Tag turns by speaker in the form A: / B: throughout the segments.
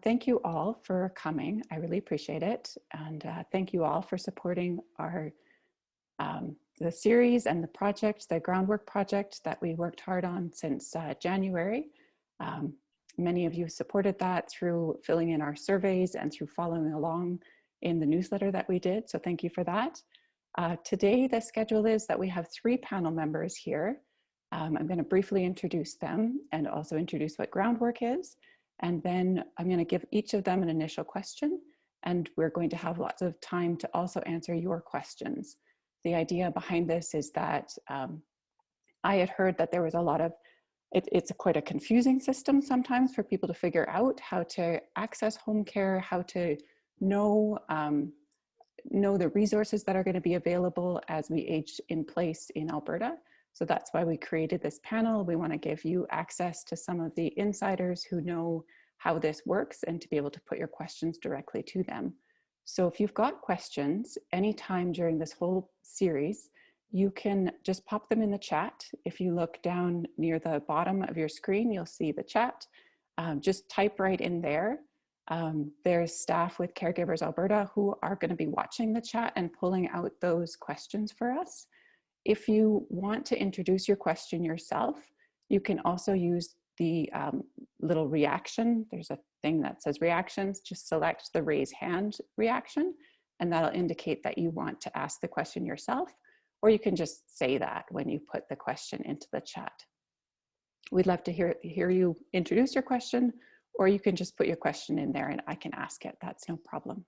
A: Thank you all for coming. I really appreciate it. And thank you all for supporting our the series and the project, the groundwork project that we worked hard on since January. Many of you supported that through filling in our surveys and through following along in the newsletter that we did. So thank you for that. Today, the schedule is that we have 3 panel members here. I'm going to briefly introduce them and also introduce what groundwork is. And then I'm going to give each of them an initial question. And we're going to have lots of time to also answer your questions. The idea behind this is that I had heard that there was a lot of, it's quite a confusing system sometimes for people to figure out how to access home care, how to know the resources that are going to be available as we age in place in Alberta. So that's why we created this panel. We want to give you access to some of the insiders who know how this works and to be able to put your questions directly to them. So if you've got questions anytime during this whole series, you can just pop them in the chat. If you look down near the bottom of your screen, you'll see the chat. Just type right in there. There's staff with Caregivers Alberta who are going to be watching the chat and pulling out those questions for us. If you want to introduce your question yourself, you can also use the little reaction. There's a thing that says reactions. Just select the raise hand reaction, and that'll indicate that you want to ask the question yourself, or you can just say that when you put the question into the chat. We'd love to hear you introduce your question, or you can just put your question in there and I can ask it. That's no problem.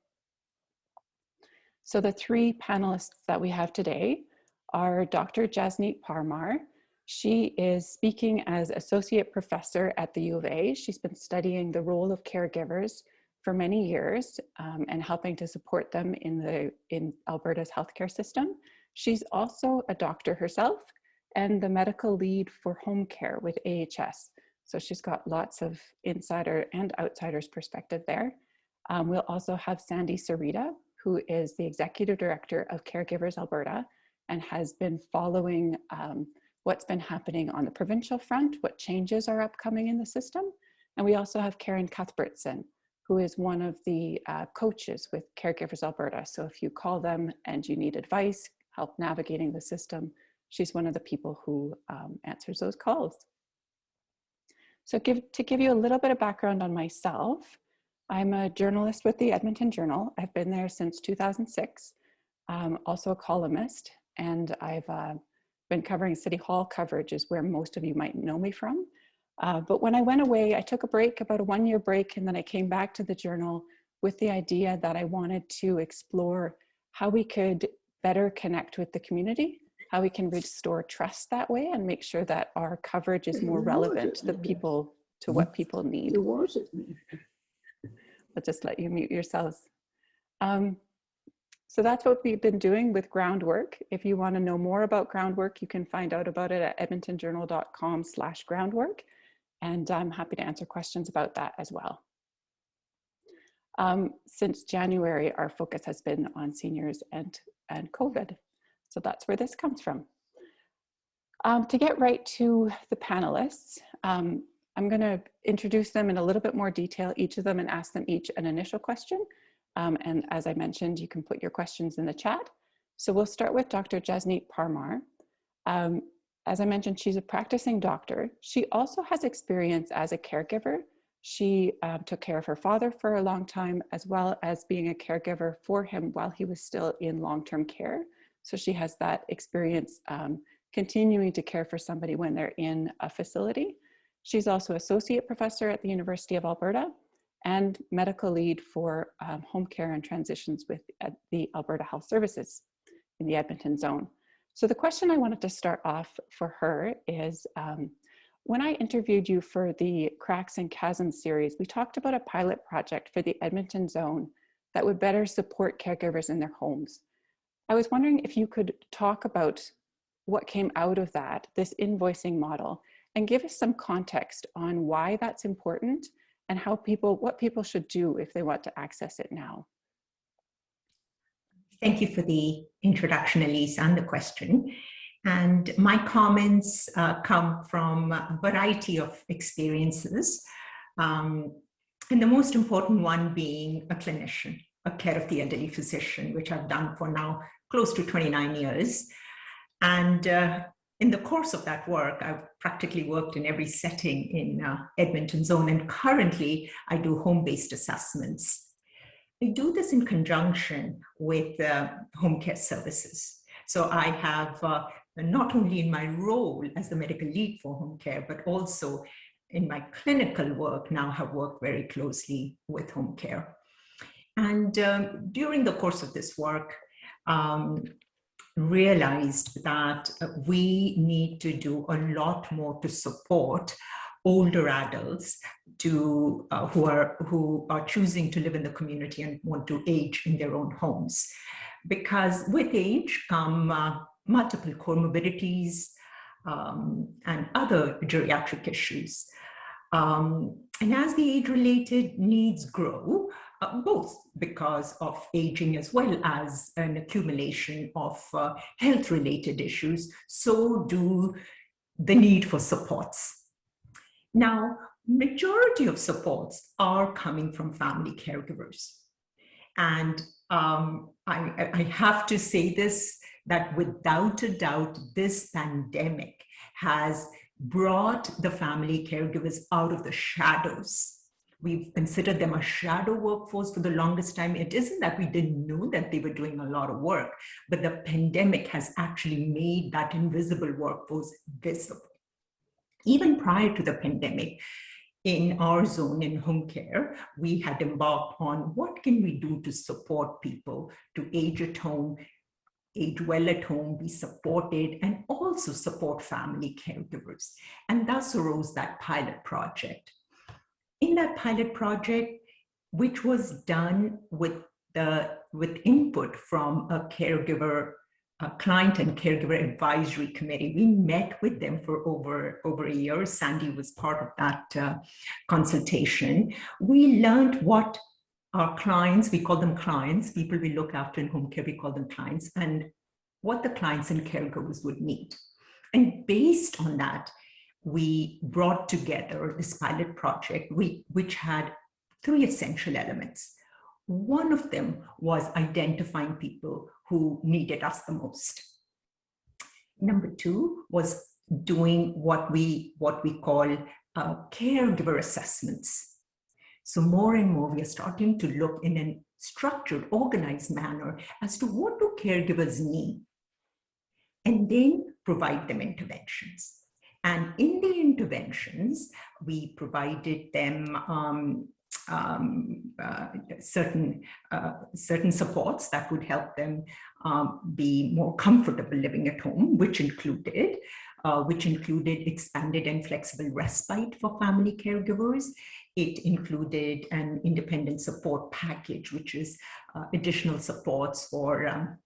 A: So the 3 panelists that we have today are Dr. Jasneet Parmar. She is speaking as Associate Professor at the U of A. She's been studying the role of caregivers for many years and helping to support them in Alberta's healthcare system. She's also a doctor herself and the medical lead for home care with AHS. So she's got lots of insider and outsider's perspective there. We'll also have Sandy Sereda, who is the Executive Director of Caregivers Alberta and has been following what's been happening on the provincial front, what changes are upcoming in the system. And we also have Cuthbertson, who is one of the coaches with Caregivers Alberta. So if you call them and you need advice, help navigating the system, she's one of the people who answers those calls. So to give you a little bit of background on myself, I'm a journalist with the Edmonton Journal. I've been there since 2006, also a columnist, and I've been covering City Hall coverage is where most of you might know me from. But when I went away, I took a break, about a 1-year break, and then I came back to the Journal with the idea that I wanted to explore how we could better connect with the community, how we can restore trust that way and make sure that our coverage is more relevant to the people, to what people need. I'll just let you mute yourselves. So that's what we've been doing with Groundwork. If you want to know more about Groundwork, you can find out about it at edmontonjournal.com/groundwork. And I'm happy to answer questions about that as well. Since January, our focus has been on seniors and COVID. So that's where this comes from. To get right to the panelists, I'm going to introduce them in a little bit more detail, each of them, and ask them each an initial question. And as I mentioned, you can put your questions in the chat. So we'll start with Dr. Jasneet Parmar. As I mentioned, she's a practicing doctor. She also has experience as a caregiver. She took care of her father for a long time, as well as being a caregiver for him while he was still in long-term care. So she has that experience continuing to care for somebody when they're in a facility. She's also associate professor at the University of Alberta and medical lead for home care and transitions with the Alberta Health Services in the Edmonton zone. So the question I wanted to start off for her is, when I interviewed you for the Cracks and Chasms series, we talked about a pilot project for the Edmonton zone that would better support caregivers in their homes. I was wondering if you could talk about what came out of that, this invoicing model, and give us some context on why that's important and how what people should do if they want to access it now.
B: Thank you for the introduction, Elise, and the question. And my comments come from a variety of experiences. And the most important one being a clinician, a care of the elderly physician, which I've done for now close to 29 years. And in the course of that work, I've practically worked in every setting in Edmonton zone. And currently, I do home-based assessments. I do this in conjunction with home care services. So I have not only in my role as the medical lead for home care, but also in my clinical work now have worked very closely with home care. And during the course of this work, realized that we need to do a lot more to support older adults who are choosing to live in the community and want to age in their own homes. Because with age come multiple comorbidities and other geriatric issues. And as the age-related needs grow, both because of aging as well as an accumulation of health-related issues, so do the need for supports. Now, majority of supports are coming from family caregivers. And I have to say this, that without a doubt, this pandemic has brought the family caregivers out of the shadows. We've considered them a shadow workforce for the longest time. It isn't that we didn't know that they were doing a lot of work, but the pandemic has actually made that invisible workforce visible. Even prior to the pandemic, in our zone in home care, we had embarked on what can we do to support people to age at home, age well at home, be supported, and also support family caregivers. And thus arose that pilot project. In that pilot project, which was done with input from a client and caregiver advisory committee, we met with them for over a year. Sandy was part of that consultation. We learned what our clients, we call them clients, people we look after in home care, we call them clients, and what the clients and caregivers would need. And based on that, we brought together this pilot project, which had 3 essential elements. One of them was identifying people who needed us the most. Number 2 was doing what we call caregiver assessments. So more and more, we are starting to look in a structured, organized manner as to what do caregivers need, and then provide them interventions. And in the interventions, we provided them certain supports that would help them be more comfortable living at home, which included expanded and flexible respite for family caregivers. It included an independent support package, which is additional supports for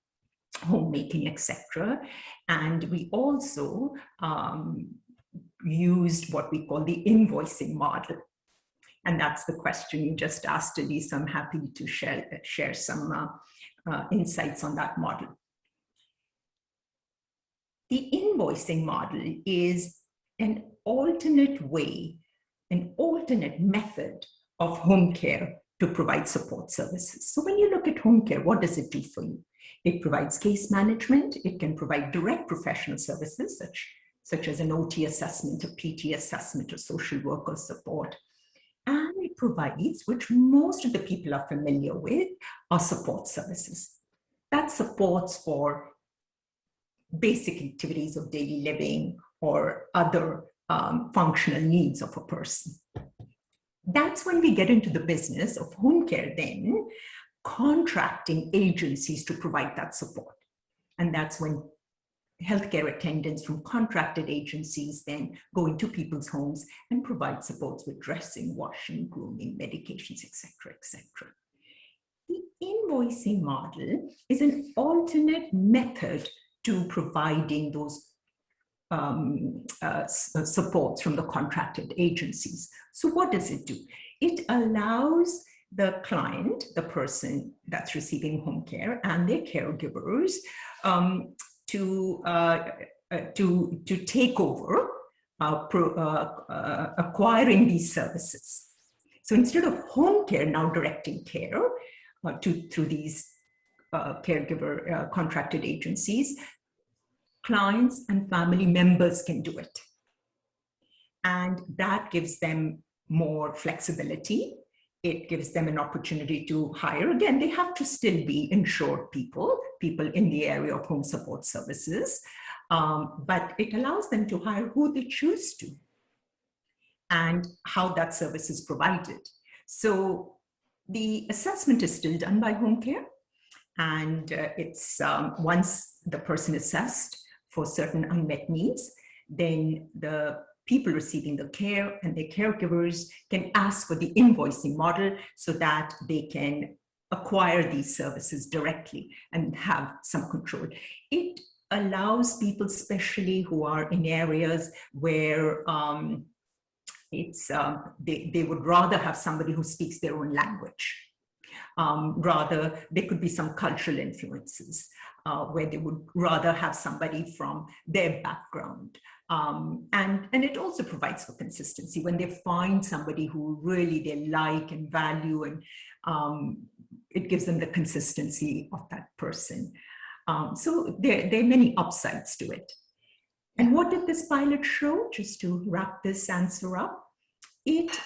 B: homemaking, etc. And we also used what we call the invoicing model. And that's the question you just asked, Elise. I'm happy to share some insights on that model. The invoicing model is an alternate way, an alternate method of home care to provide support services. So when you look at home care, what does it do for you? It provides case management. It can provide direct professional services, such as an OT assessment, a PT assessment, or social worker support. And it provides, which most of the people are familiar with, are support services. That supports for basic activities of daily living or other functional needs of a person. That's when we get into the business of home care then, contracting agencies to provide that support. And that's when healthcare attendants from contracted agencies then go into people's homes and provide supports with dressing, washing, grooming, medications, etc., etc. The invoicing model is an alternate method to providing those supports from the contracted agencies. So what does it do? It allows the client, the person that's receiving home care, and their caregivers to take over acquiring these services. So instead of home care now directing care through these caregiver contracted agencies, clients and family members can do it. And that gives them more flexibility. It gives them an opportunity to hire. Again, they have to still be insured people in the area of home support services, but it allows them to hire who they choose to and how that service is provided. So the assessment is still done by home care, and it's once the person assessed for certain unmet needs, then the people receiving the care and their caregivers can ask for the invoicing model so that they can acquire these services directly and have some control. It allows people, especially who are in areas where they would rather have somebody who speaks their own language. Rather, there could be some cultural influences where they would rather have somebody from their background. And it also provides for consistency when they find somebody who really they like and value, and it gives them the consistency of that person. So there are many upsides to it. And what did this pilot show? Just to wrap this answer up, it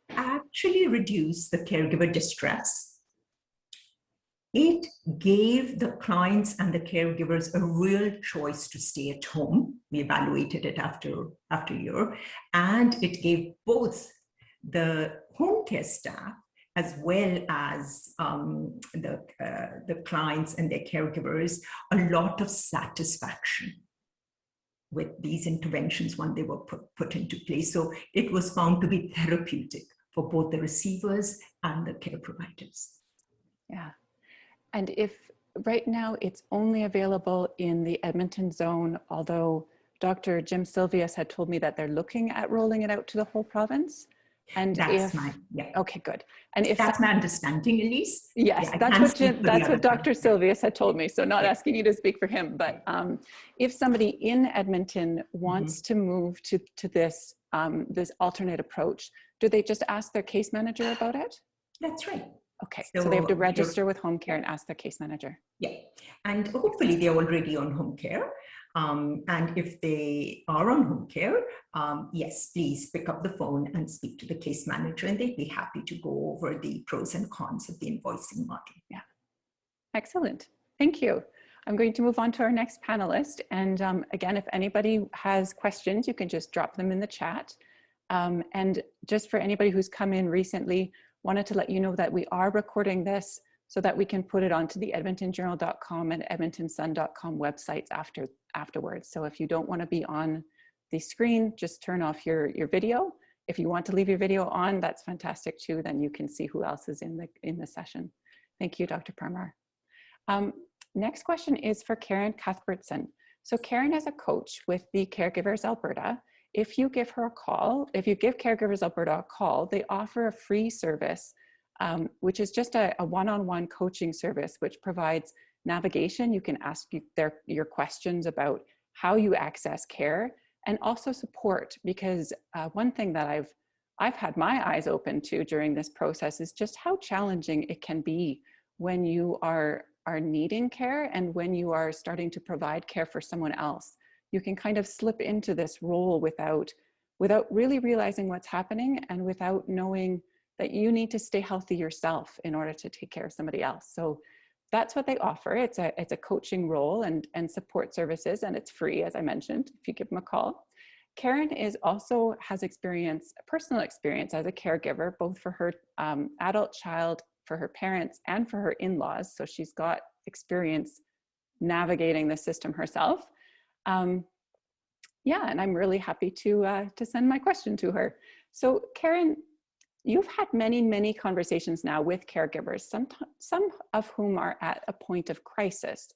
B: actually reduced the caregiver distress. It gave the clients and the caregivers a real choice to stay at home. We evaluated it after a year, and it gave both the home care staff as well as the clients and their caregivers a lot of satisfaction with these interventions when they were put into place. So it was found to be therapeutic for both the receivers and the care providers.
A: Yeah. And if right now it's only available in the Edmonton zone, although Dr. Jim Silvius had told me that they're looking at rolling it out to the whole province. And okay, good. And if
B: that's my understanding, Elise.
A: Yes, that's what Dr. Silvius had told me. So not asking you to speak for him, but if somebody in Edmonton wants to move to this this alternate approach, do they just ask their case manager about it?
B: That's right.
A: Okay, so they have to register with home care and ask their case manager.
B: Yeah, and hopefully they're already on home care. And if they are on home care, yes, please pick up the phone and speak to the case manager, and they'd be happy to go over the pros and cons of the invoicing model.
A: Yeah, excellent. Thank you. I'm going to move on to our next panelist. And again, if anybody has questions, you can just drop them in the chat. And just for anybody who's come in recently, wanted to let you know that we are recording this so that we can put it onto the edmontonjournal.com and edmontonsun.com websites afterwards. So if you don't want to be on the screen, just turn off your video. If you want to leave your video on, that's fantastic too. Then you can see who else is in the session. Thank you, Dr. Parmar. Next question is for Karen Cuthbertson. So Karen is a coach with the Caregivers Alberta. If you give her a call, if you give Caregivers Alberta a call, they offer a free service, which is just a one-on-one coaching service, which provides navigation. You can ask your questions about how you access care, and also support, because one thing that I've had my eyes open to during this process is just how challenging it can be when you are needing care and when you are starting to provide care for someone else. You can kind of slip into this role without really realizing what's happening, and without knowing that you need to stay healthy yourself in order to take care of somebody else. So that's what they offer. It's a coaching role and support services, and it's free, as I mentioned, if you give them a call. Karen has personal experience as a caregiver, both for her adult child, for her parents, and for her in-laws. So she's got experience navigating the system herself. Yeah, and I'm really happy to send my question to her. So Karen, you've had many conversations now with caregivers, some of whom are at a point of crisis.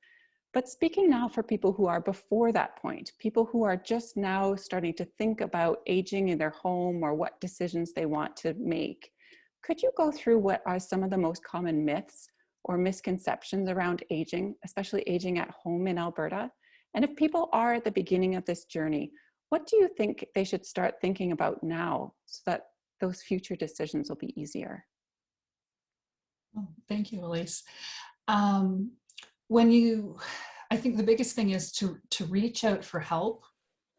A: But speaking now for people who are before that point, people who are just now starting to think about aging in their home or what decisions they want to make, could you go through what are some of the most common myths or misconceptions around aging, especially aging at home in Alberta? And if people are at the beginning of this journey, what do you think they should start thinking about now so that those future decisions will be easier.
C: Oh, thank you, Elise. I think the biggest thing is to reach out for help,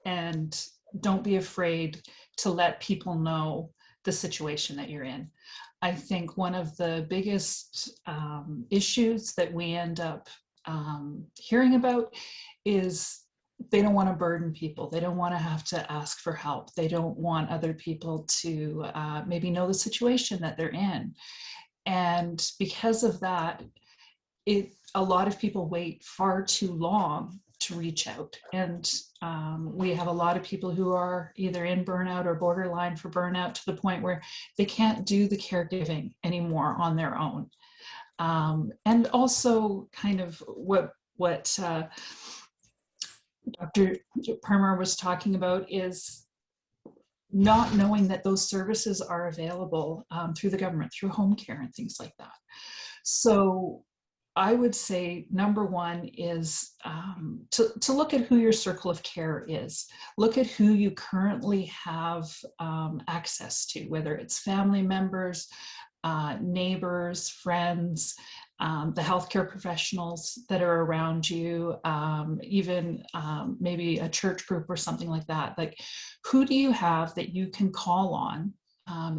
C: and don't be afraid to let people know the situation that you're in. I think one of the biggest issues that we end up hearing about is they don't want to burden people. They don't want to have to ask for help. They don't want other people to maybe know the situation that they're in. And because of that, a lot of people wait far too long to reach out. And we have a lot of people who are either in burnout or borderline for burnout, to the point where they can't do the caregiving anymore on their own. And also kind of what Dr. Parmar was talking about is not knowing that those services are available through the government, through home care and things like that. So I would say number one is to look at who your circle of care is. Look at who you currently have access to, whether it's family members, neighbors, friends, the healthcare professionals that are around you, even maybe a church group or something like that. Like, who do you have that you can call on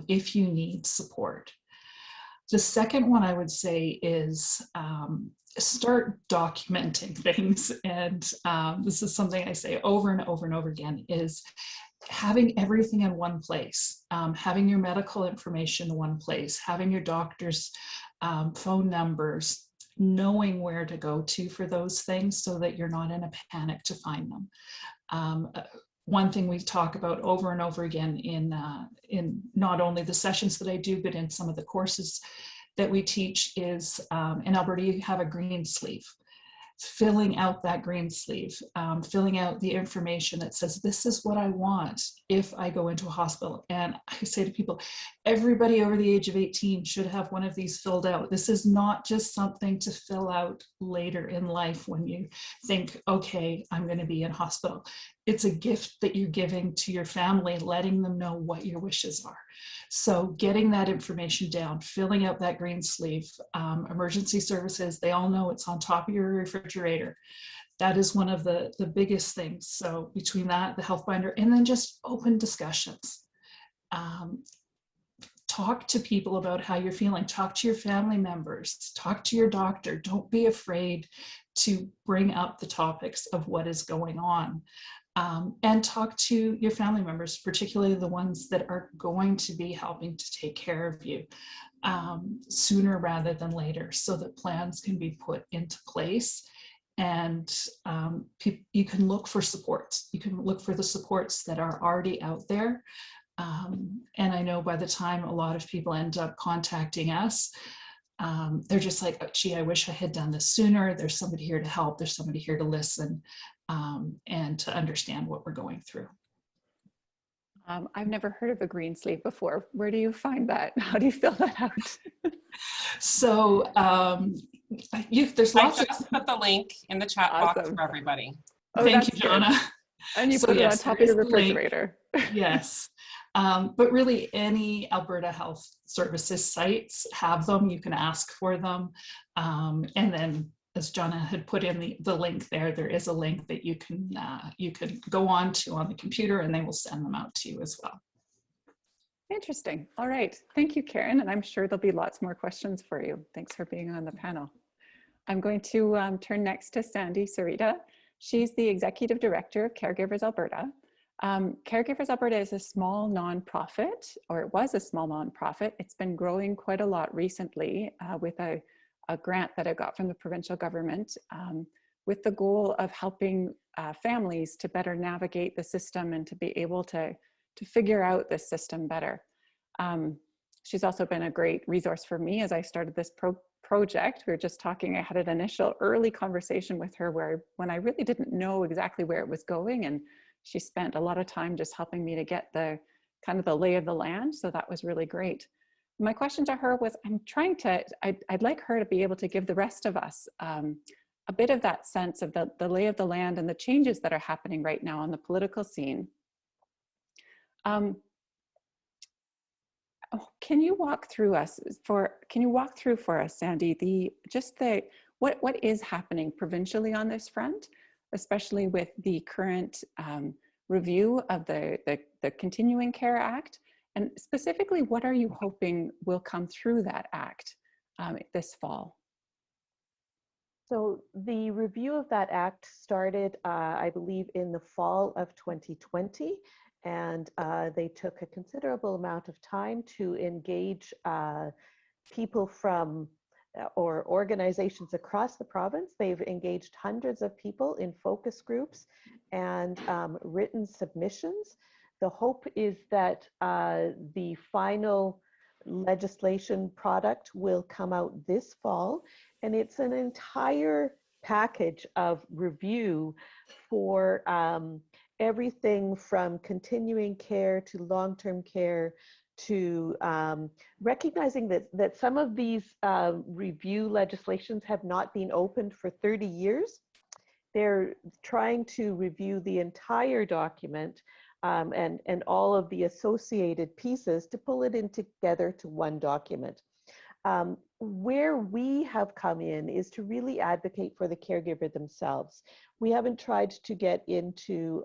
C: if you need support? The second one I would say is start documenting things. And this is something I say over and over and over again, is having everything in one place, having your medical information in one place, having your doctor's phone numbers, knowing where to go to for those things so that you're not in a panic to find them. One thing we talk about over and over again in not only the sessions that I do, but in some of the courses that we teach is, in Alberta, you have a green sleeve. Filling out that green sleeve, filling out the information that says, this is what I want if I go into a hospital. And I say to people, everybody over the age of 18 should have one of these filled out. This is not just something to fill out later in life when you think, okay, I'm going to be in hospital. It's a gift that you're giving to your family, letting them know what your wishes are. So getting that information down, filling out that green sleeve, emergency services, they all know it's on top of your refrigerator. That is one of the biggest things. So between that, the health binder, and then just open discussions. Talk to people about how you're feeling. Talk to your family members. Talk to your doctor. Don't be afraid to bring up the topics of what is going on. And talk to your family members, particularly the ones that are going to be helping to take care of you sooner rather than later, so that plans can be put into place. And you can look for supports. You can look for the supports that are already out there. And I know by the time a lot of people end up contacting us, they're just like, oh, gee, I wish I had done this sooner. There's somebody here to help. There's somebody here to listen and to understand what we're going through.
A: I've never heard of a green sleeve before. Where do you find that? How do you fill that out?
C: So there's lots.
D: I just put the link in the chat box for everybody.
A: Oh,
C: thank you, Jonna.
A: And you put it on top of your refrigerator.
C: Yes. But really, any Alberta Health Services sites have them. You can ask for them. And then, as Jonna had put in the link there, there is a link that you can go on to on the computer, and they will send them out to you as well.
A: Interesting. All right. Thank you, Karen. And I'm sure there'll be lots more questions for you. Thanks for being on the panel. I'm going to turn next to Sandy Sereda. She's the Executive Director of Caregivers Alberta. Caregivers Alberta is a small nonprofit, or it was a small nonprofit. It's been growing quite a lot recently with a grant that I got from the provincial government with the goal of helping families to better navigate the system and to be able to figure out this system better. She's also been a great resource for me as I started this project. We were just talking, I had an initial early conversation with her when I really didn't know exactly where it was going, and she spent a lot of time just helping me to get the kind of the lay of the land. So that was really great. My question to her was, I'd like her to be able to give the rest of us a bit of that sense of the lay of the land and the changes that are happening right now on the political scene. Can you walk through for us, Sandy, what is happening provincially on this front, especially with the current review of the Continuing Care Act, and specifically, what are you hoping will come through that act this fall?
E: So the review of that act started, I believe, in the fall of 2020. And they took a considerable amount of time to engage people from or organizations across the province. They've engaged hundreds of people in focus groups and written submissions. The hope is that the final legislation product will come out this fall, and it's an entire package of review for everything from continuing care to long-term care to recognizing that some of these review legislations have not been opened for 30 years. They're trying to review the entire document and all of the associated pieces to pull it in together to one document. Where we have come in is to really advocate for the caregiver themselves. We haven't tried to get into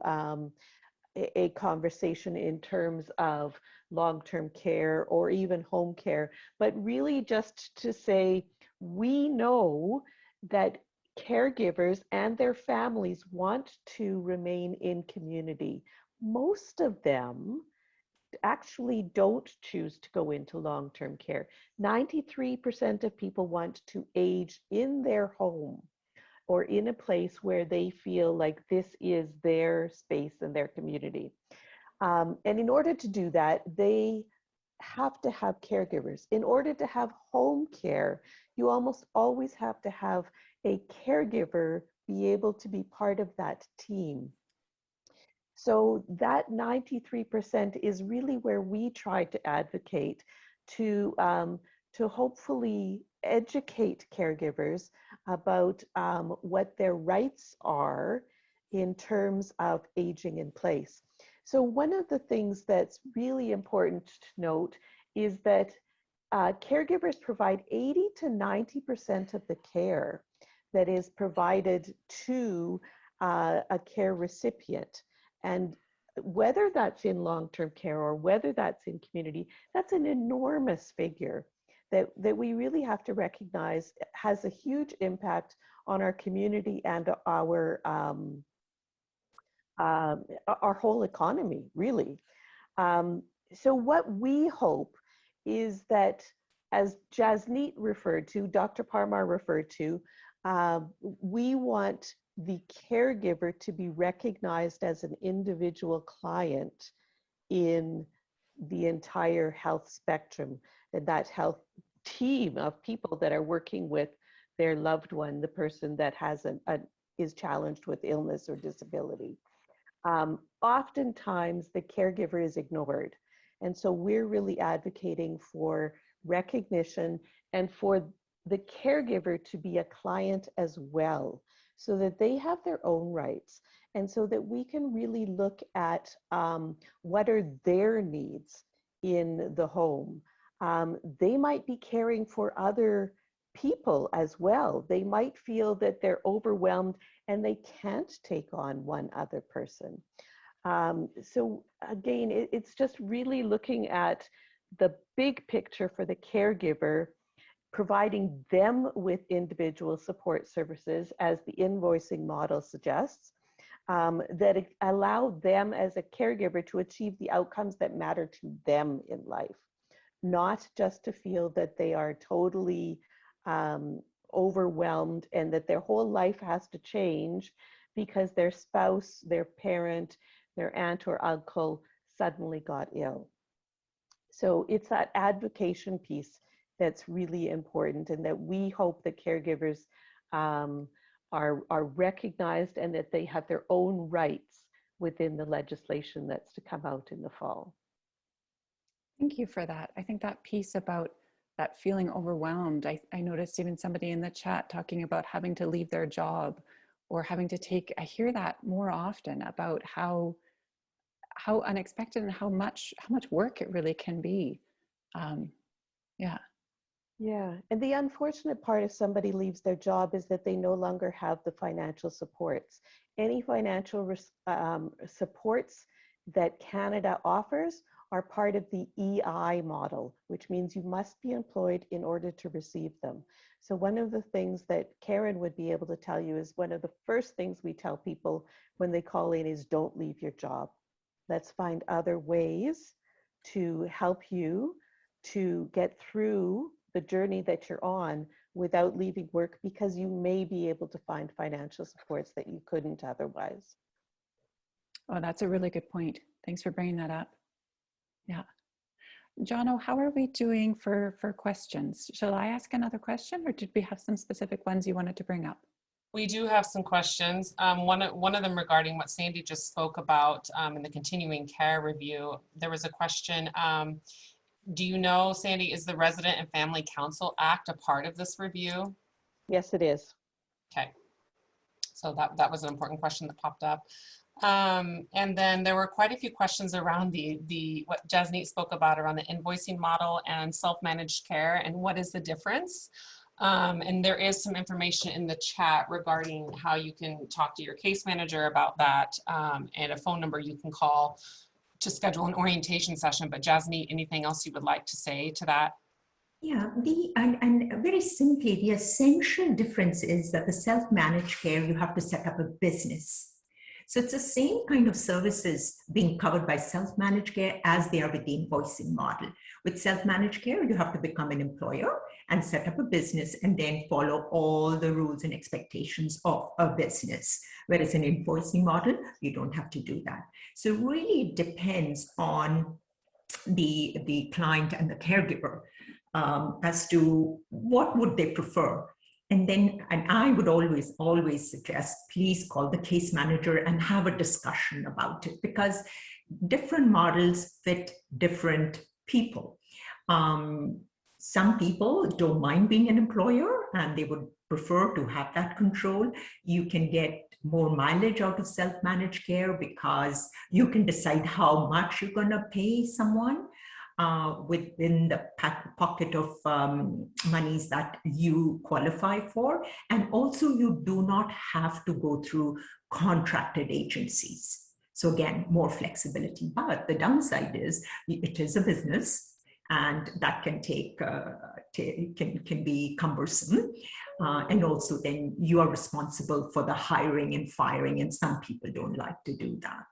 E: a conversation in terms of long-term care or even home care, but really just to say, we know that caregivers and their families want to remain in community. Most of them actually don't choose to go into long-term care. 93% of people want to age in their home or in a place where they feel like this is their space and their community. And in order to do that, they have to have caregivers. In order to have home care, you almost always have to have a caregiver be able to be part of that team. So that 93% is really where we try to advocate to hopefully educate caregivers about what their rights are in terms of aging in place. So one of the things that's really important to note is that caregivers provide 80 to 90% of the care that is provided to a care recipient. And whether that's in long-term care or whether that's in community, that's an enormous figure that we really have to recognize has a huge impact on our community and our whole economy, really. So what we hope is that, as Jasneet referred to, Dr. Parmar referred to, we want the caregiver to be recognized as an individual client in the entire health spectrum, and that health team of people that are working with their loved one, the person that has is challenged with illness or disability. Oftentimes the caregiver is ignored. And so we're really advocating for recognition and for the caregiver to be a client as well, so that they have their own rights, and so that we can really look at what are their needs in the home. They might be caring for other people as well. They might feel that they're overwhelmed and they can't take on one other person. So again, it's just really looking at the big picture for the caregiver, providing them with individual support services, as the invoicing model suggests, that allow them as a caregiver to achieve the outcomes that matter to them in life, not just to feel that they are totally overwhelmed and that their whole life has to change because their spouse, their parent, their aunt or uncle suddenly got ill. So it's that advocacy piece that's really important, and that we hope that caregivers are recognized and that they have their own rights within the legislation that's to come out in the fall.
A: Thank you for that. I think that piece about that feeling overwhelmed, I noticed even somebody in the chat talking about having to leave their job or having to take, I hear that more often about how unexpected and how much work it really can be Yeah.
E: Yeah, and the unfortunate part if somebody leaves their job is that they no longer have the financial supports. Any financial supports that Canada offers are part of the EI model, which means you must be employed in order to receive them. So one of the things that Karen would be able to tell you is one of the first things we tell people when they call in is don't leave your job. Let's find other ways to help you to get through the journey that you're on without leaving work, because you may be able to find financial supports that you couldn't otherwise.
A: Oh, that's a really good point. Thanks for bringing that up. Yeah. Jono, how are we doing for questions? Shall I ask another question, or did we have some specific ones you wanted to bring up?
D: We do have some questions. One of them regarding what Sandy just spoke about in the continuing care review. There was a question. Do you know, Sandy, is the Resident and Family Council Act a part of this review?
E: Yes, it is.
D: Okay. So that was an important question that popped up. And then there were quite a few questions around what Jasneet spoke about around the invoicing model and self-managed care, and what is the difference? And there is some information in the chat regarding how you can talk to your case manager about that, and a phone number you can call to schedule an orientation session. But Jasneet, anything else you would like to say to that?
B: Yeah, and very simply, the essential difference is that the self-managed care, you have to set up a business. So it's the same kind of services being covered by self-managed care as they are with the invoicing model. With self-managed care, you have to become an employer and set up a business and then follow all the rules and expectations of a business. Whereas in invoicing model, you don't have to do that. So really it depends on the client and the caregiver as to what would they prefer. And I would always suggest, please call the case manager and have a discussion about it, because different models fit different people. Some people don't mind being an employer and they would prefer to have that control. You can get more mileage out of self-managed care because you can decide how much you're going to pay someone within the pocket of monies that you qualify for. And also you do not have to go through contracted agencies. So again, more flexibility. But the downside is it is a business, and that can can be cumbersome. And also then you are responsible for the hiring and firing, and some people don't like to do that.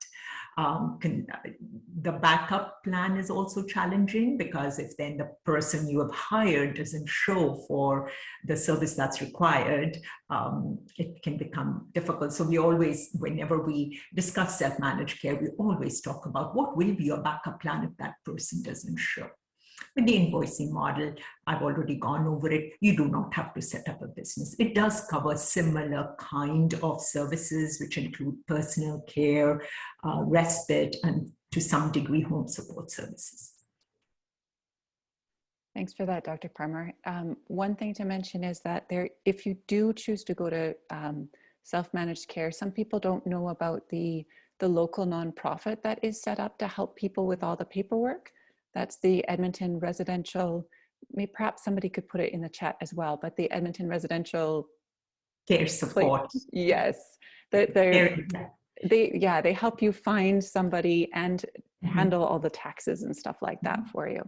B: The backup plan is also challenging, because if then the person you have hired doesn't show for the service that's required, it can become difficult. So we always, whenever we discuss self-managed care, we always talk about what will be your backup plan if that person doesn't show. With the invoicing model, I've already gone over it. You do not have to set up a business. It does cover similar kind of services, which include personal care, respite, and to some degree, home support services.
A: Thanks for that, Dr. Parmar. One thing to mention is that if you do choose to go to self-managed care, some people don't know about the local nonprofit that is set up to help people with all the paperwork. That's the Edmonton Residential, perhaps somebody could put it in the chat as well, but the Edmonton Residential
B: Care Support.
A: Yes. They help you find somebody and handle all the taxes and stuff like that for you.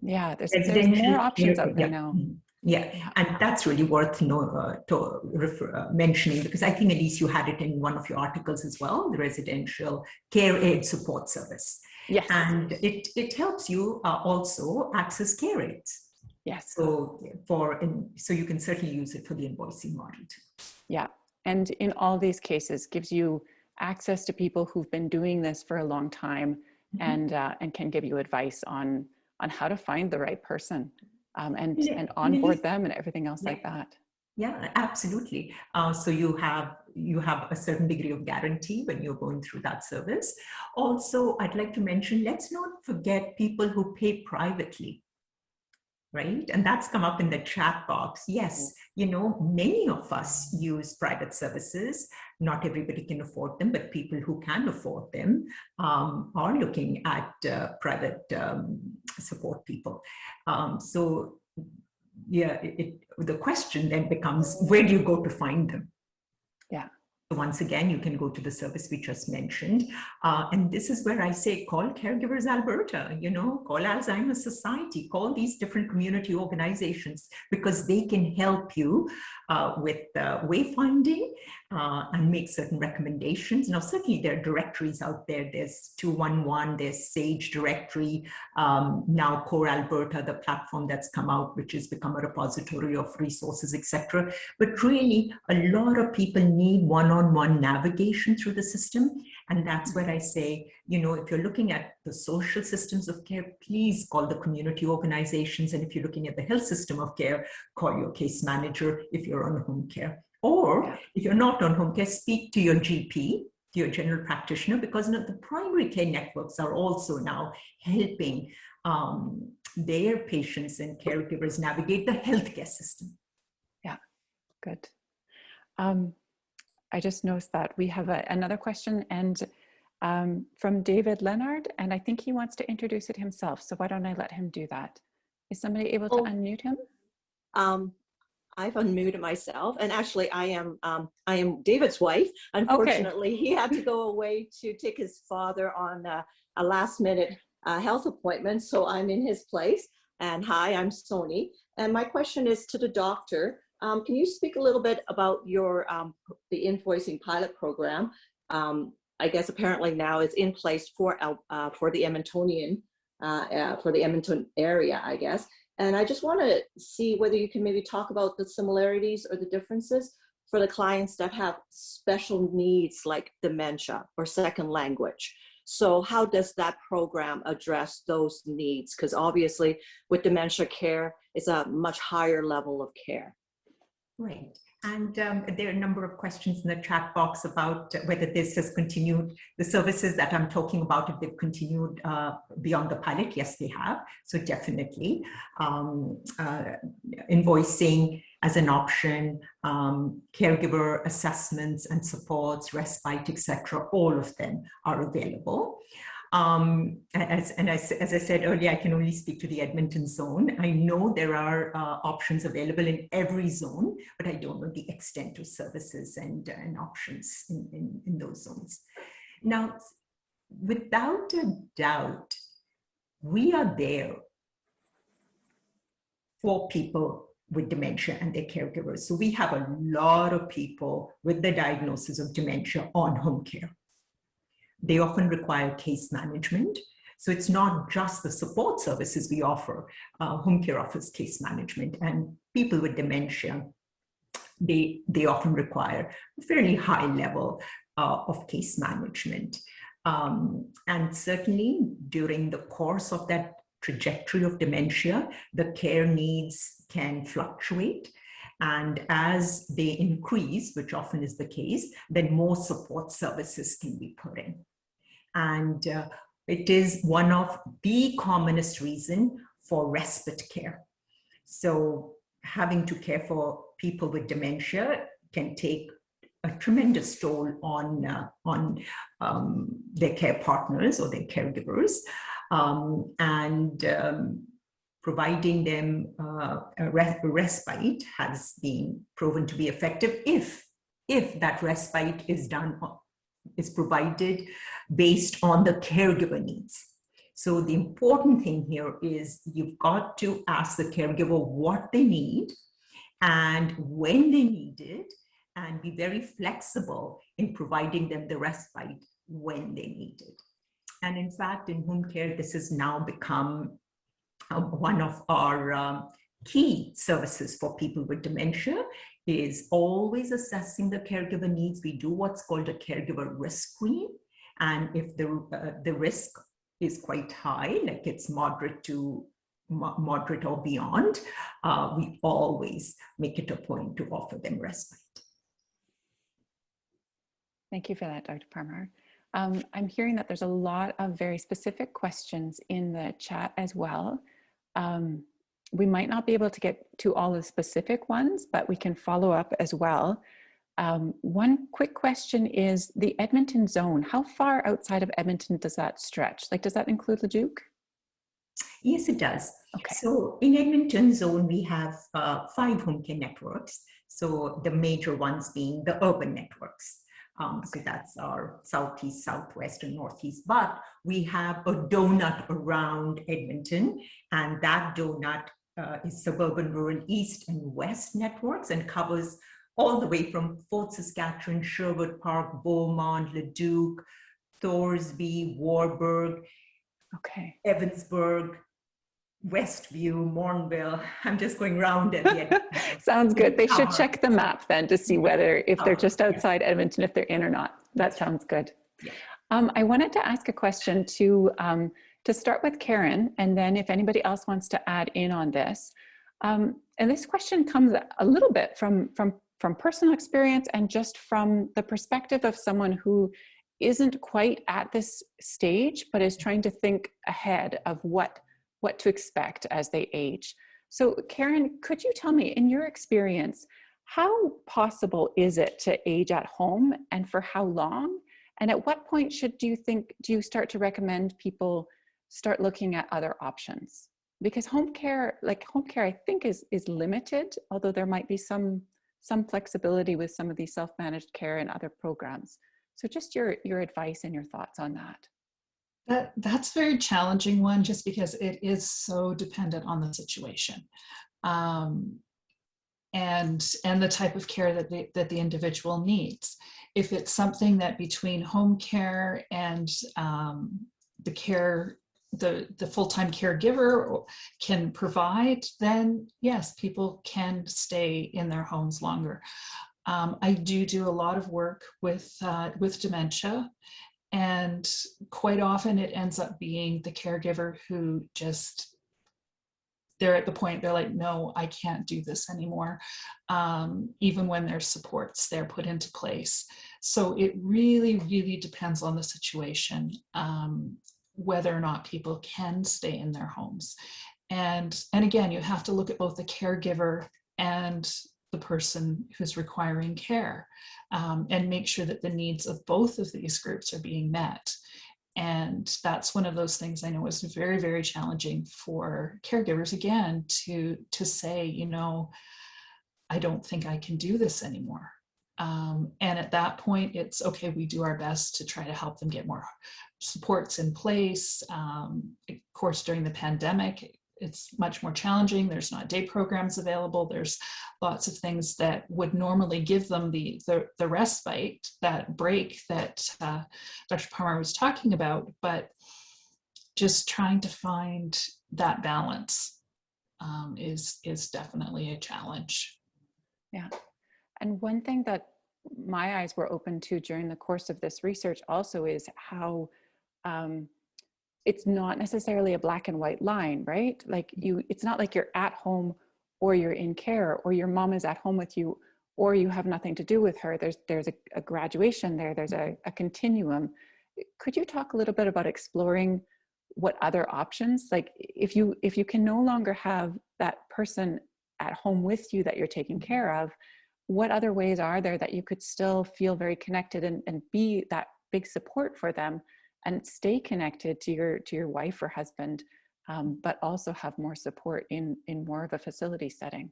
A: There's more options out there now.
B: Yeah, and that's really worth mentioning, because I think, Elise, you had it in one of your articles as well, the Residential Care Aid Support Service.
A: Yes.
B: And it helps you also access care aids.
A: Yes.
B: So you can certainly use it for the invoicing model too.
A: Yeah, and in all these cases gives you access to people who've been doing this for a long time, and can give you advice on how to find the right person. And onboard them and everything else like that.
B: Yeah, absolutely. So you have a certain degree of guarantee when you're going through that service. Also, I'd like to mention, let's not forget people who pay privately. right? And that's come up in the chat box. Yes, you know, many of us use private services. Not everybody can afford them, but people who can afford them are looking at private support people. So yeah, the question then becomes, where do you go to find them?
A: Yeah.
B: Once again, you can go to the service we just mentioned. And this is where I say, call Caregivers Alberta, you know, call Alzheimer's Society, call these different community organizations, because they can help you with wayfinding and make certain recommendations. Now, certainly there are directories out there. There's 211, there's Sage Directory, now Core Alberta, the platform that's come out, which has become a repository of resources, etc. But really, a lot of people need one-on-one navigation through the system. And that's where I say, you know, if you're looking at the social systems of care, please call the community organizations. And if you're looking at the health system of care, call your case manager if you're on home care. Or if you're not on home care, speak to your GP, to your general practitioner, because the primary care networks are also now helping their patients and caregivers navigate the healthcare system.
A: Yeah, good. I just noticed that we have another question, and from David Leonard, and I think he wants to introduce it himself. So why don't I let him do that? Is somebody able to unmute him?
F: I've unmuted myself, and actually I am David's wife. Unfortunately, he had to go away to take his father on a last-minute health appointment, so I'm in his place. And hi, I'm Sony, and my question is to the doctor. Can you speak a little bit about your the invoicing pilot program? I guess apparently now it's in place for the Edmontonian, for the Edmonton area, I guess. And I just want to see whether you can maybe talk about the similarities or the differences for the clients that have special needs like dementia or second language. So how does that program address those needs? Because obviously with dementia care, it's a much higher level of care.
B: Right. And there are a number of questions in the chat box about whether this has continued, the services that I'm talking about, if they've continued beyond the pilot. Yes, they have. So definitely invoicing as an option, caregiver assessments and supports, respite, etc. All of them are available. As I said earlier, I can only speak to the Edmonton zone. I know there are options available in every zone, but I don't know the extent of services and options in those zones. Now, without a doubt, we are there for people with dementia and their caregivers. So we have a lot of people with the diagnosis of dementia on home care. They often require case management. So it's not just the support services we offer. Home care offers case management, and people with dementia, they often require a fairly high level of case management. And certainly during the course of that trajectory of dementia, the care needs can fluctuate. And as they increase, which often is the case, then more support services can be put in. And it is one of the commonest reason for respite care. So having to care for people with dementia can take a tremendous toll on their care partners or their caregivers, providing them a respite has been proven to be effective if that respite is provided based on the caregiver needs. So the important thing here is you've got to ask the caregiver what they need and when they need it, and be very flexible in providing them the respite when they need it. And in fact, in home care, this has now become one of our key services for people with dementia, is always assessing the caregiver needs. We do what's called a caregiver risk screen. And if the risk is quite high, like it's moderate or beyond, we always make it a point to offer them respite.
A: Thank you for that, Dr. Parmar. I'm hearing that there's a lot of very specific questions in the chat as well. we might not be able to get to all the specific ones, but we can follow up as well. One quick question is the Edmonton zone. How far outside of Edmonton does that stretch? Like, does that include Leduc?
B: Yes, it does.
A: Okay.
B: So in Edmonton zone, we have 5 home care networks. So the major ones being the urban networks. So that's our southeast, southwest, and northeast. But we have a donut around Edmonton, and that donut is suburban, rural, east, and west networks, and covers all the way from Fort Saskatchewan, Sherwood Park, Beaumont, Leduc, Thorsby, Warburg, Evansburg, Westview, Mornville. I'm just going round at the end.
A: Sounds good. They should check the map then to see whether, if they're just outside Edmonton, if they're in or not. That sounds good.
B: Yeah.
A: I wanted to ask a question to start with Karen, and then if anybody else wants to add in on this. And this question comes a little bit from personal experience and just from the perspective of someone who isn't quite at this stage, but is trying to think ahead of what to expect as they age. So Karen, could you tell me, in your experience, how possible is it to age at home and for how long? And at what point do you start to recommend people start looking at other options? Because home care I think is limited, although there might be some flexibility with some of these self-managed care and other programs. So just your advice and your thoughts on that.
C: That's a very challenging one, just because it is so dependent on the situation, and the type of care that the individual needs. If it's something that between home care and the full-time caregiver can provide, then yes, people can stay in their homes longer. I do a lot of work with dementia. And quite often it ends up being the caregiver who they're at the point, they're like, no, I can't do this anymore. Even when there's supports, they're put into place. So it really, really depends on the situation, whether or not people can stay in their homes. And again, you have to look at both the caregiver and the person who's requiring care, and make sure that the needs of both of these groups are being met. And that's one of those things I know is very, very challenging for caregivers, again, to say, you know, I don't think I can do this anymore. And at that point, it's okay, we do our best to try to help them get more supports in place. Of course, during the pandemic, it's much more challenging. There's not day programs available. There's lots of things that would normally give them the respite, that break that Dr. Parmar was talking about, but just trying to find that balance is definitely a challenge.
A: Yeah. And one thing that my eyes were open to during the course of this research also is how it's not necessarily a black and white line, right? Like it's not like you're at home or you're in care, or your mom is at home with you, or you have nothing to do with her. There's a graduation there. There's a continuum. Could you talk a little bit about exploring what other options, like if you can no longer have that person at home with you that you're taking care of, what other ways are there that you could still feel very connected and be that big support for them and stay connected to your wife or husband, but also have more support in more of a facility setting?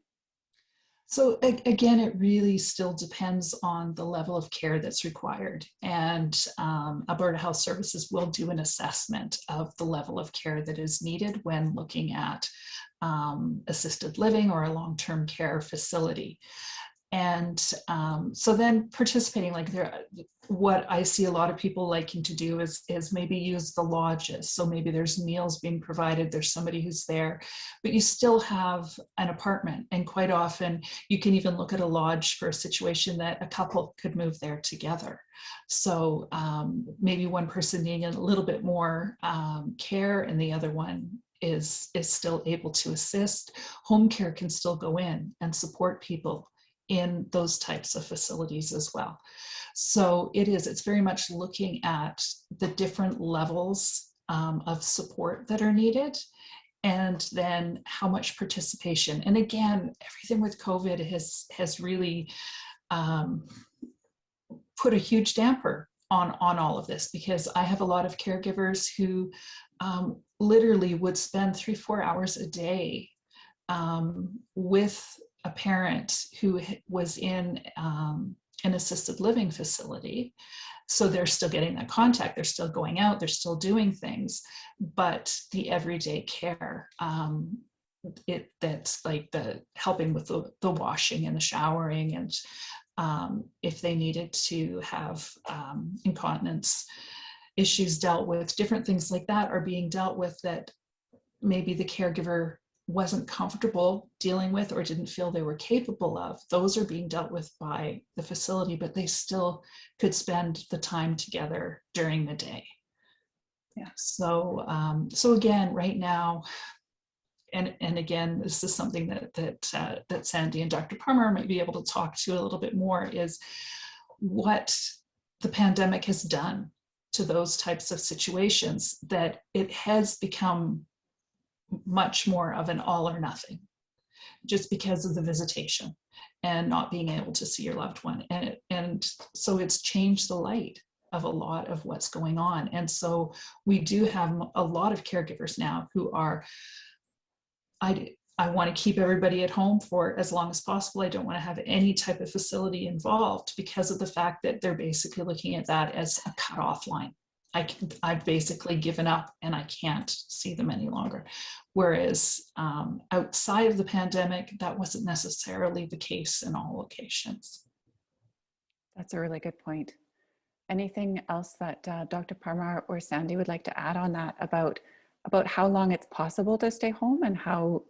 C: So again, it really still depends on the level of care that's required. And Alberta Health Services will do an assessment of the level of care that is needed when looking at assisted living or a long-term care facility. And so then participating, like what I see a lot of people liking to do is maybe use the lodges. So maybe there's meals being provided, there's somebody who's there, but you still have an apartment. And quite often you can even look at a lodge for a situation that a couple could move there together. So maybe one person needing a little bit more care and the other one is still able to assist. Home care can still go in and support people in those types of facilities as well. So it's very much looking at the different levels of support that are needed and then how much participation. And again, everything with COVID has really put a huge damper on all of this, because I have a lot of caregivers who literally would spend 3-4 hours a day with a parent who was in an assisted living facility. So they're still getting that contact, they're still going out, they're still doing things, but the everyday care, that's like the helping with the washing and the showering, and if they needed to have incontinence issues dealt with, different things like that are being dealt with that maybe the caregiver wasn't comfortable dealing with or didn't feel they were capable of. Those are being dealt with by the facility, but they still could spend the time together during the day.
A: Yeah.
C: So again, right now, and again, this is something that Sandy and Dr. Parmar might be able to talk to a little bit more, is what the pandemic has done to those types of situations, that it has become much more of an all or nothing, just because of the visitation and not being able to see your loved one. And so it's changed the light of a lot of what's going on. And so we do have a lot of caregivers now who are, I want to keep everybody at home for as long as possible. I don't want to have any type of facility involved, because of the fact that they're basically looking at that as a cutoff line. I've basically given up and I can't see them any longer. Whereas outside of the pandemic, that wasn't necessarily the case in all locations.
A: That's a really good point. Anything else that Dr. Parmar or Sandy would like to add on that about how long it's possible to stay home, and how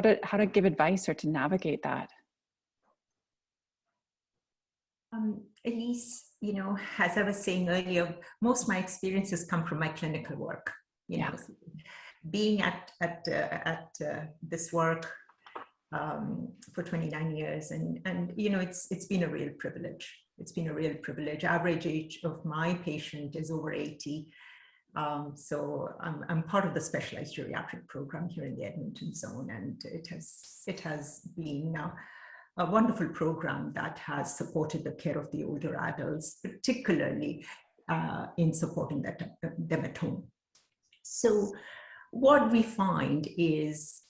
A: to give advice or to navigate that?
B: Elise, as I was saying earlier, most of my experiences come from my clinical work.
A: Yeah.
B: Being at this work for 29 years, and it's been a real privilege. It's been a real privilege. Average age of my patient is over 80. So I'm part of the specialized geriatric program here in the Edmonton zone, and it has been a wonderful program that has supported the care of the older adults, particularly in supporting them at home. So what we find is,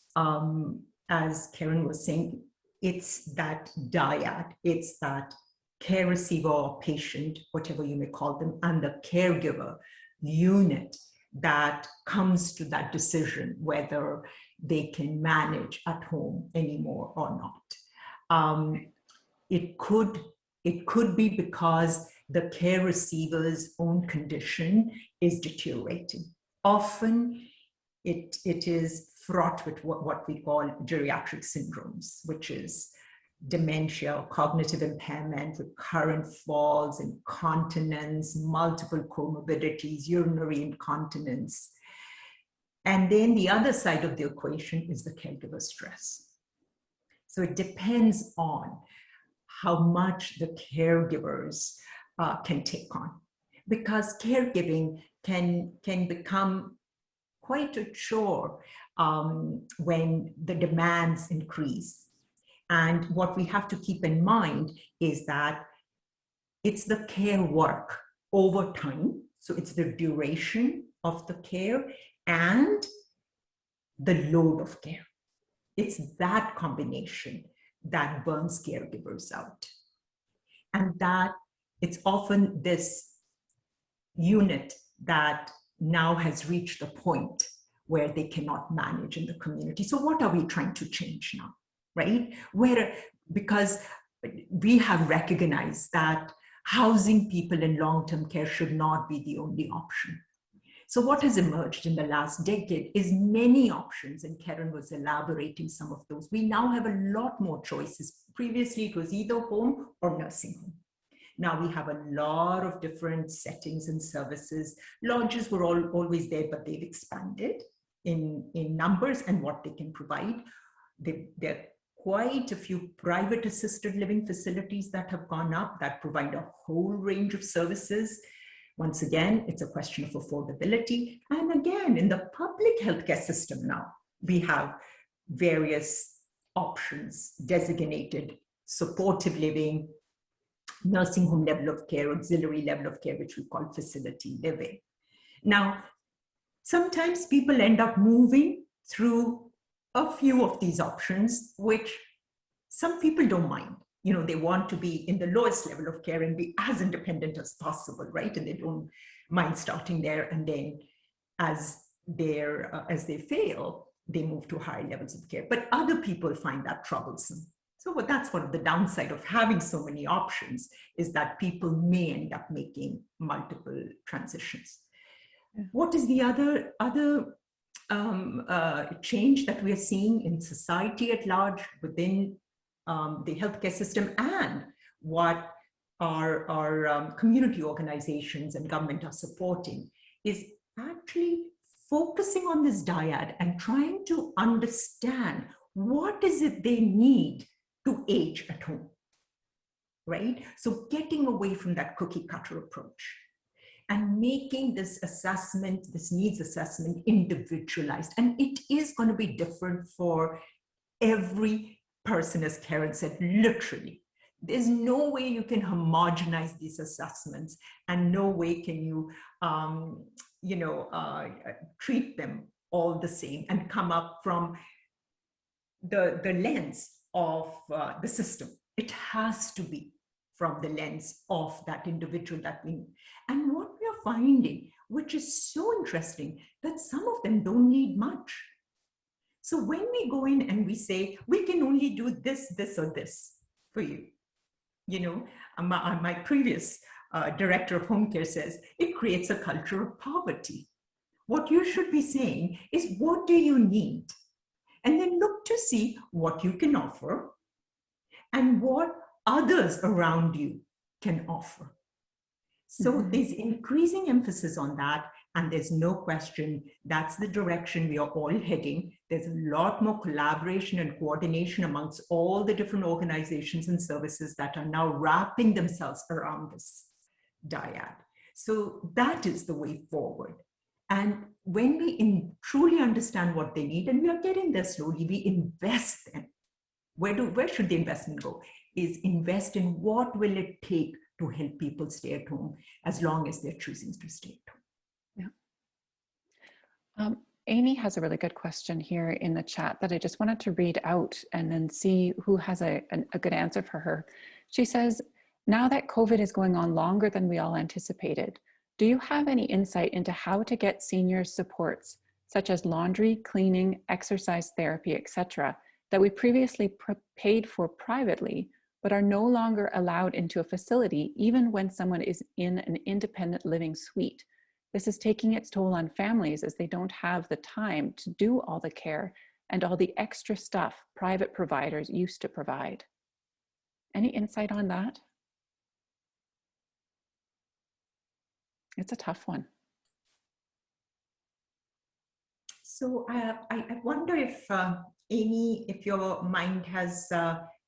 B: as Karen was saying, it's that dyad, it's that care receiver or patient, whatever you may call them, and the caregiver unit that comes to that decision whether they can manage at home anymore or not. It could be because the care receiver's own condition is deteriorating. Often it is fraught with what we call geriatric syndromes, which is dementia, cognitive impairment, recurrent falls, incontinence, multiple comorbidities, urinary incontinence. And then the other side of the equation is the caregiver stress. So it depends on how much the caregivers can take on, because caregiving can become quite a chore when the demands increase. And what we have to keep in mind is that it's the care work over time. So it's the duration of the care and the load of care. It's that combination that burns caregivers out. And that it's often this unit that now has reached the point where they cannot manage in the community. So what are we trying to change now, right? Because we have recognized that housing people in long-term care should not be the only option. So what has emerged in the last decade is many options, and Karen was elaborating some of those. We now have a lot more choices. Previously, it was either home or nursing home. Now we have a lot of different settings and services. Lodges were always there, but they've expanded in numbers and what they can provide. There are quite a few private assisted living facilities that have gone up that provide a whole range of services. Once again, it's a question of affordability. And again, in the public healthcare system now, we have various options designated: supportive living, nursing home level of care, auxiliary level of care, which we call facility living. Now, sometimes people end up moving through a few of these options, which some people don't mind. You know, they want to be in the lowest level of care and be as independent as possible, right? And they don't mind starting there, and then as they fail, they move to higher levels of care. But other people find that troublesome. So that's one of the downside of having so many options, is that people may end up making multiple transitions. Yeah. What is the other change that we are seeing in society at large within the healthcare system, and what our community organizations and government are supporting, is actually focusing on this dyad and trying to understand what is it they need to age at home, right? So getting away from that cookie cutter approach and making this assessment, this needs assessment, individualized. And it is going to be different for every person, as Karen said, literally. There's no way you can homogenize these assessments, and no way can you, treat them all the same and come up from the lens of the system. It has to be from the lens of that individual that we need. And what we are finding, which is so interesting, that some of them don't need much. So when we go in and we say, we can only do this, this, or this for you, you know, my previous director of home care says, it creates a culture of poverty. What you should be saying is, what do you need? And then look to see what you can offer and what others around you can offer. So there's increasing emphasis on that, and there's no question that's the direction we are all heading. There's a lot more collaboration and coordination amongst all the different organizations and services that are now wrapping themselves around this dyad. So that is the way forward. And when we truly understand what they need, and we are getting there slowly, we invest them. Where should the investment go? Is invest in what will it take to help people stay at home, as long as they're choosing to stay at home.
A: Yeah. Amy has a really good question here in the chat that I just wanted to read out and then see who has a good answer for her. She says, now that COVID is going on longer than we all anticipated, do you have any insight into how to get seniors supports, such as laundry, cleaning, exercise therapy, etc., that we previously paid for privately, but are no longer allowed into a facility, even when someone is in an independent living suite? This is taking its toll on families, as they don't have the time to do all the care and all the extra stuff private providers used to provide. Any insight on that? It's a tough one.
B: So I wonder if, Amy, if your mind has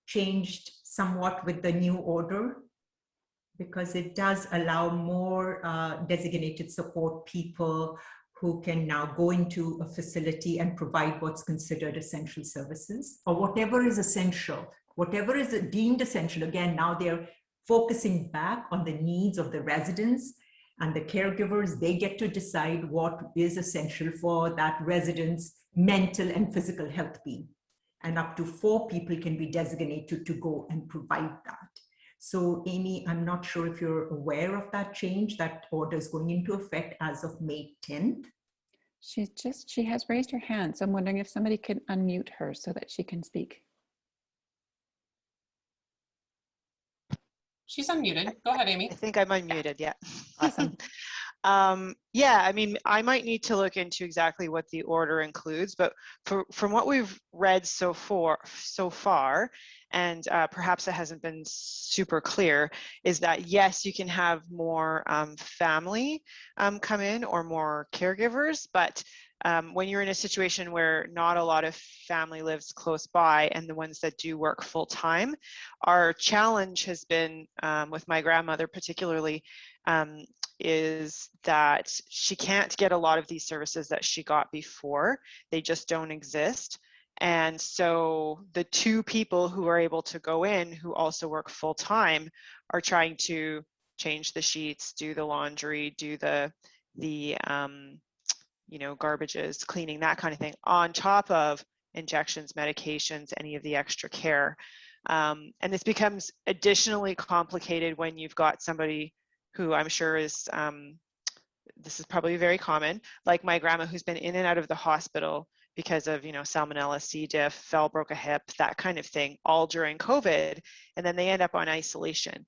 B: changed somewhat with the new order, because it does allow more designated support people who can now go into a facility and provide what's considered essential services, or whatever is essential, whatever is deemed essential. Again, now they're focusing back on the needs of the residents, and the caregivers, they get to decide what is essential for that resident's mental and physical health being. And up to 4 people can be designated to go and provide that. So Amy, I'm not sure if you're aware of that change. That order is going into effect as of May 10th.
A: She has raised her hand, so I'm wondering if somebody can unmute her so that she can speak.
D: She's unmuted. Go ahead, Amy.
G: I think I'm unmuted, yeah.
A: Awesome.
G: Yeah, I mean, I might need to look into exactly what the order includes, but from what we've read so far, and perhaps it hasn't been super clear, is that yes, you can have more family come in, or more caregivers, but when you're in a situation where not a lot of family lives close by, and the ones that do work full time, our challenge has been with my grandmother particularly, is that she can't get a lot of these services that she got before. They just don't exist. And so the two people who are able to go in, who also work full time, are trying to change the sheets, do the laundry, do the you know, garbages, cleaning, that kind of thing, on top of injections, medications, any of the extra care. And this becomes additionally complicated when you've got somebody who I'm sure is, this is probably very common, like my grandma, who's been in and out of the hospital because of, you know, salmonella, C. diff, fell, broke a hip, that kind of thing, all during COVID, and then they end up on isolation.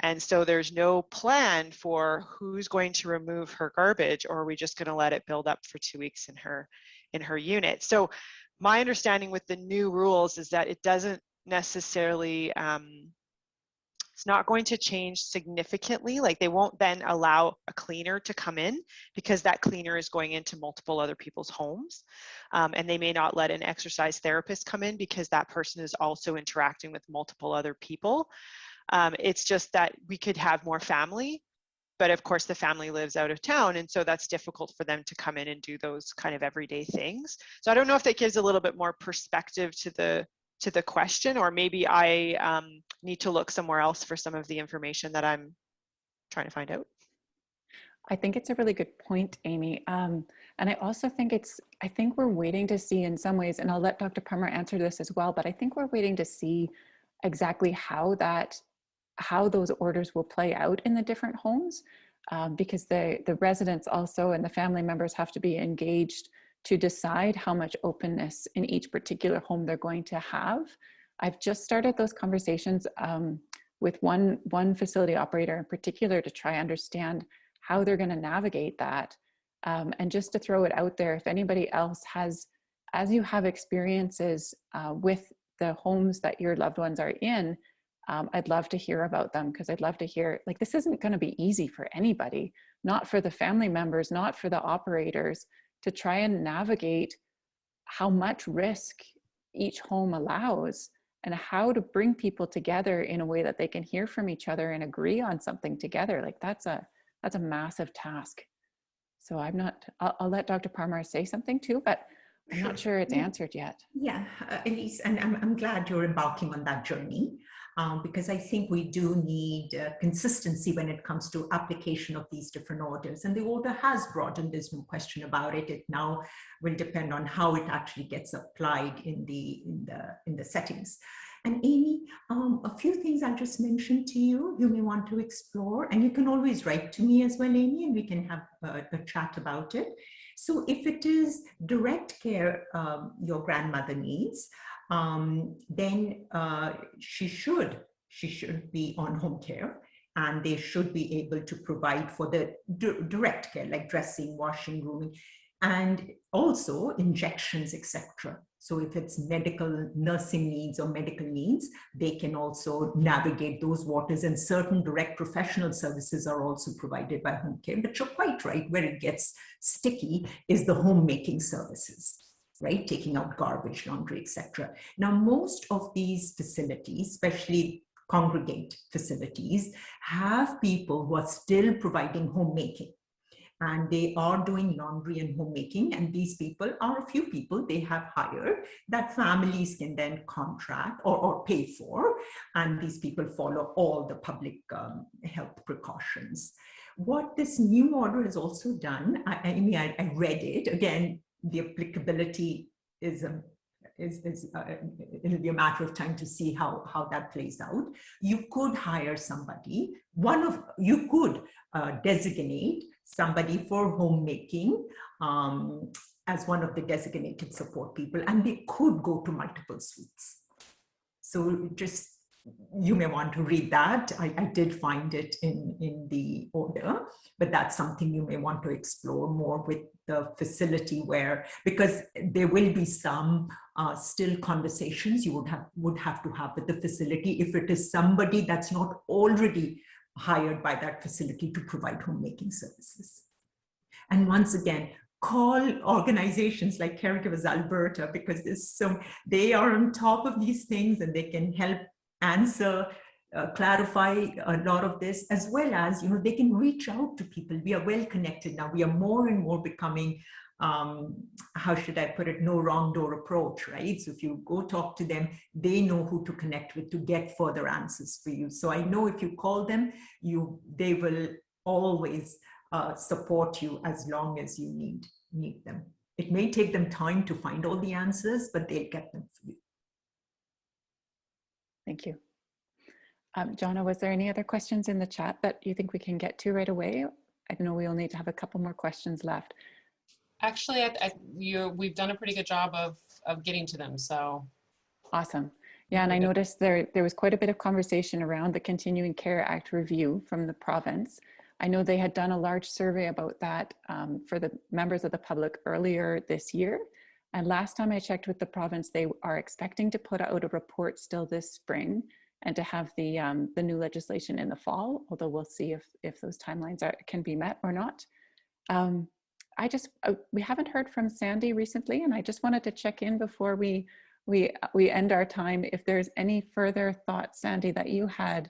G: And so there's no plan for who's going to remove her garbage, or are we just going to let it build up for 2 weeks in her unit? So my understanding with the new rules is that it doesn't necessarily, it's not going to change significantly. Like, they won't then allow a cleaner to come in, because that cleaner is going into multiple other people's homes. And they may not let an exercise therapist come in because that person is also interacting with multiple other people. It's just that we could have more family, but of course the family lives out of town, and so that's difficult for them to come in and do those kind of everyday things. So I don't know if that gives a little bit more perspective to the question, or maybe I need to look somewhere else for some of the information that I'm trying to find out.
A: I think it's a really good point, Amy. And I also think I think we're waiting to see in some ways, and I'll let Dr. Parmar answer this as well, but I think we're waiting to see exactly how those orders will play out in the different homes, because the residents also and the family members have to be engaged to decide how much openness in each particular home they're going to have. I've just started those conversations with one facility operator in particular to try understand how they're going to navigate that. And just to throw it out there, if anybody else has, as you have experiences with the homes that your loved ones are in, I'd love to hear about them, because I'd love to hear, like, this isn't going to be easy for anybody, not for the family members, not for the operators, to try and navigate how much risk each home allows and how to bring people together in a way that they can hear from each other and agree on something together. Like, that's a massive task. So I'll let Dr. Parmar say something too, but I'm not sure it's answered yet.
B: Yeah, Elise, and I'm glad you're embarking on that journey, because I think we do need consistency when it comes to application of these different orders. And the order has broadened, there's no question about it. It now will depend on how it actually gets applied in the settings. And Amy, a few things I'll just mention to you, you may want to explore, and you can always write to me as well, Amy, and we can have a chat about it. So if it is direct care your grandmother needs, then she should be on home care, and they should be able to provide for the direct care, like dressing, washing, grooming, and also injections, etc. So if it's medical nursing needs or medical needs, they can also navigate those waters, and certain direct professional services are also provided by home care. But you're quite right, where it gets sticky is the homemaking services, right? Taking out garbage, laundry, etc. Now, most of these facilities, especially congregate facilities, have people who are still providing homemaking. And they are doing laundry and homemaking, and these people are a few people they have hired that families can then contract or pay for, and these people follow all the public health precautions. What this new order has also done, I read it, again, the applicability it'll be a matter of time to see how that plays out. You could hire somebody, you could designate somebody for homemaking as one of the designated support people, and they could go to multiple suites. So just, you may want to read that. I did find it in the order, but that's something you may want to explore more with the facility, because there will be some still conversations you would have to have with the facility if it is somebody that's not already hired by that facility to provide homemaking services. And once again, call organizations like Caregivers Alberta, because they are on top of these things, and they can help answer clarify a lot of this, as well as, they can reach out to people. We are well connected now. We are more and more becoming, how should I put it, no wrong door approach, right? So if you go talk to them, they know who to connect with to get further answers for you. So I know if you call them, they will always support you as long as you need them. It may take them time to find all the answers, but they'll get them for you.
A: Thank you. Jonna, was there any other questions in the chat that you think we can get to right away? I know we'll need to have a couple more questions left.
D: Actually, we've done a pretty good job of getting to them, so.
A: Awesome. Yeah, and I noticed there was quite a bit of conversation around the Continuing Care Act review from the province. I know they had done a large survey about that for the members of the public earlier this year. And last time I checked with the province, they are expecting to put out a report still this spring and to have the new legislation in the fall, although we'll see if those timelines can be met or not. We haven't heard from Sandy recently, and I just wanted to check in before we end our time if there's any further thoughts, Sandy, that you had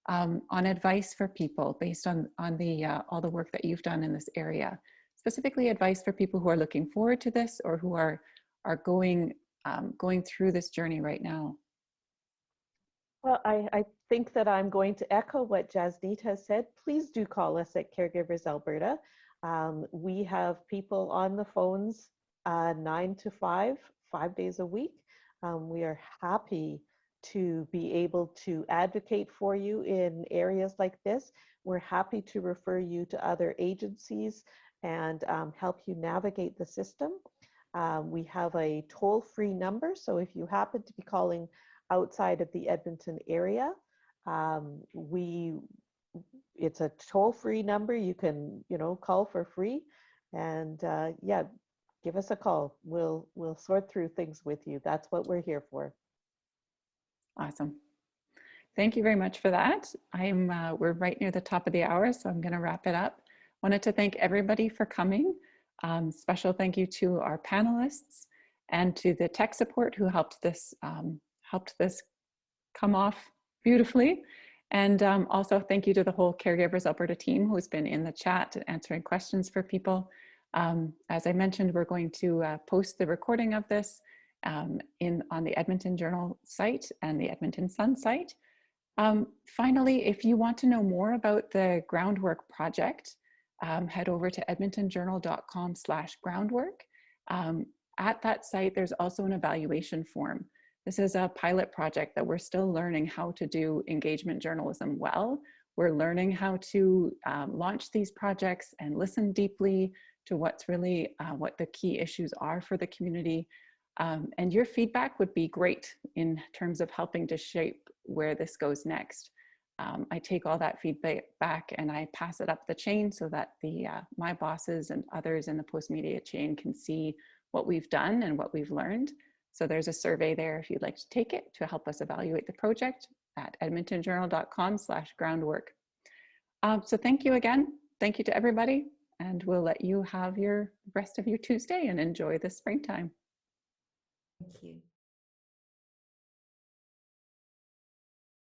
A: on advice for people based on all the work that you've done in this area, specifically advice for people who are looking forward to this or who are going through this journey right now.
E: Well, I think that I'm going to echo what Jasneet has said. Please do call us at Caregivers Alberta. We have people on the phones 9 to 5 days a week. We are happy to be able to advocate for you in areas like this. We're happy to refer you to other agencies and help you navigate the system. We have a toll-free number, so if you happen to be calling outside of the Edmonton area, it's a toll-free number. You can, call for free, and yeah, give us a call. We'll sort through things with you. That's what we're here for.
A: Awesome. Thank you very much for that. We're right near the top of the hour, so I'm going to wrap it up. Wanted to thank everybody for coming. Special thank you to our panelists and to the tech support who helped this come off beautifully. And also thank you to the whole Caregivers Alberta team who's been in the chat answering questions for people. As I mentioned, we're going to post the recording of this on the Edmonton Journal site and the Edmonton Sun site. Finally, if you want to know more about the Groundwork project, head over to edmontonjournal.com/groundwork. At that site, there's also an evaluation form. This is a pilot project that we're still learning how to do engagement journalism well. We're learning how to launch these projects and listen deeply to what's really what the key issues are for the community. And your feedback would be great in terms of helping to shape where this goes next. I take all that feedback back and I pass it up the chain so that my bosses and others in the post-media chain can see what we've done and what we've learned. So there's a survey there if you'd like to take it to help us evaluate the project at edmontonjournal.com/groundwork. So thank you again. Thank you to everybody. And we'll let you have your rest of your Tuesday and enjoy the springtime.
B: Thank you.